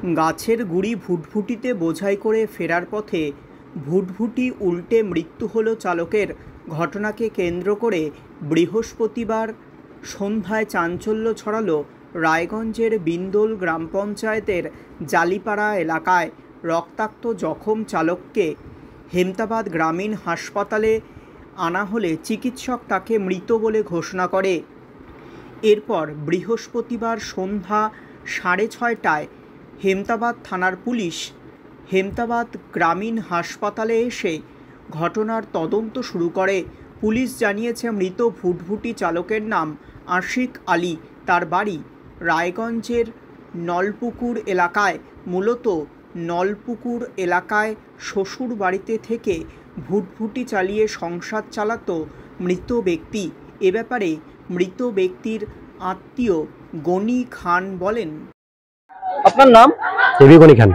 গাছের গুড়ি ভুটভুটিতে বোঝাই করে ফেরার পথে ভুটভুটি উল্টে মৃত্যু হল চালকের। ঘটনাকে কেন্দ্র করে বৃহস্পতিবার সন্ধ্যায় চাঞ্চল্য ছড়ালো রায়গঞ্জের বিন্দোল গ্রাম পঞ্চায়েতের জালিপাড়া এলাকায়। রক্তাক্ত জখম চালককে হেমতাবাদ গ্রামীণ হাসপাতালে আনা হলে চিকিৎসক তাকে মৃত বলে ঘোষণা করে। এরপর বৃহস্পতিবার সন্ধ্যা 6:30টায় হেমতাবাদ থানার পুলিশ হেমতাবাদ গ্রামীণ হাসপাতালে এসে ঘটনার তদন্ত শুরু করে। পুলিশ জানিয়েছে, মৃত ভুটভুটি চালকের নাম আশিক আলী। তার বাড়ি রায়গঞ্জের নলপুকুর এলাকায়। মূলত নলপুকুর এলাকায় শ্বশুর বাড়িতে থেকে ভুটভুটি চালিয়ে সংসার চালাতো মৃত ব্যক্তি। এ ব্যাপারে মৃত ব্যক্তির আত্মীয় গনি খান বলেন, আপনার নাম? গনি খান।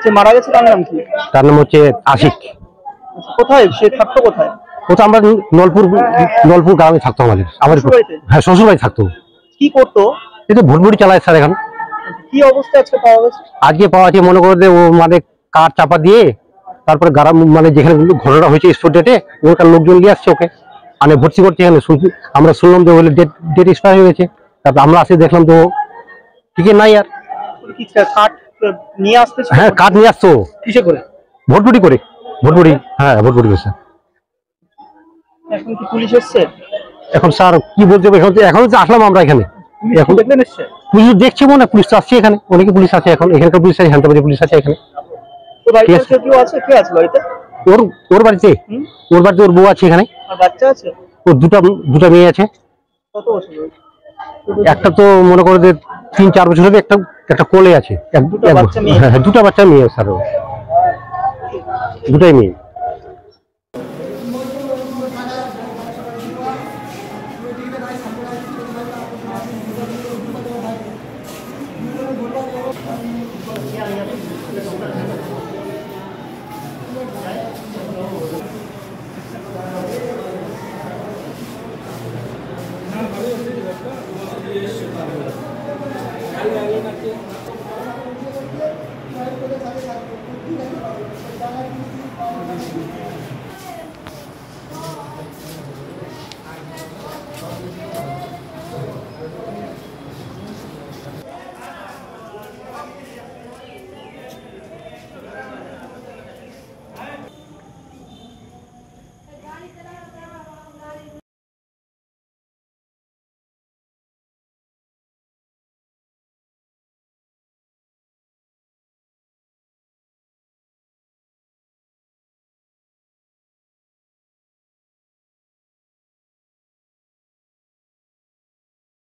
যে মারা গেছে তার নাম কি? তার নাম হচ্ছে আশিক। কোথায় সে থাকতো? কোথায়? ওটা আমরা নলপুর গ্রামে থাকতো। আমাদের হ্যাঁ, শ্বশুর বাড়ি থাকতো। কি করতো? এই তো ভুটভুটি চালায় স্যার। এখন কি অবস্থা আজকে পাওয়া গেছে? আজকে পাওয়া আছে, মনে করে ও মানে কার চাপা দিয়ে তারপরে গ্রাম মানে যেখানে ঘটনা হয়েছে স্পট ডেটে ওখানকার লোকজন নিয়ে আসছে ওকে মানে ভর্তি করছে। এখানে আমরা শুনলাম যে ওগুলো ডেট এক্সপায়ার হয়ে গেছে। তারপর আমরা আসে দেখলাম তো ঠিকই নাই। আর কাঠ নিয়ে আসতে? হ্যাঁ, কাঠ নিয়ে আসতো। কিসে করে? ভুটভুটি করে। ভুটভুটি, হ্যাঁ ভুটভুটি করছে। এখন কি পুলিশ এসছে? এখন স্যার কি বলতে হবে, এখন তো আসলাম আমরা এখানে। এখন পুলিশ দেখছে, মনে পুলিশ তো আসছে এখানে, অনেকে পুলিশ আছে এখন। এখানকার পুলিশ আছে, হেমতাবাদের পুলিশ আছে এখানে। ওর বাড়িতে ওর বউ আছে এখানে। ওর দুটা মেয়ে আছে। একটা তো মনে করো যে 3-4 বছর হবে, একটা কোলে আছে। হ্যাঁ, দুটা বাচ্চা মেয়ে স্যার, দুটাই মেয়ে।